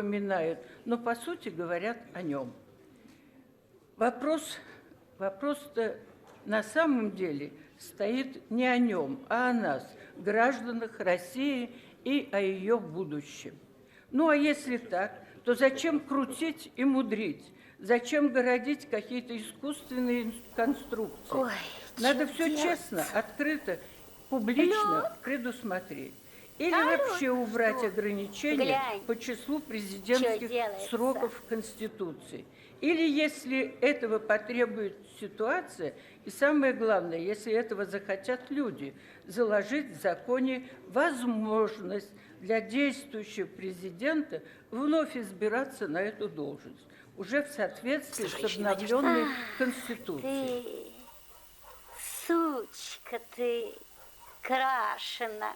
упоминают, но по сути говорят о нем. Вопрос-то на самом деле стоит не о нем, а о нас, гражданах России и о ее будущем. Ну а если так, то зачем крутить и мудрить? Зачем городить какие-то искусственные конструкции? Ой, надо что все делать? честно, открыто, публично предусмотреть. Или вообще убрать ограничения по числу президентских сроков в Конституции. Или, если этого потребует ситуация, и самое главное, если этого захотят люди, заложить в законе возможность для действующего президента вновь избираться на эту должность, уже в соответствии с обновленной Конституцией. Ты, сучка ты, крашена.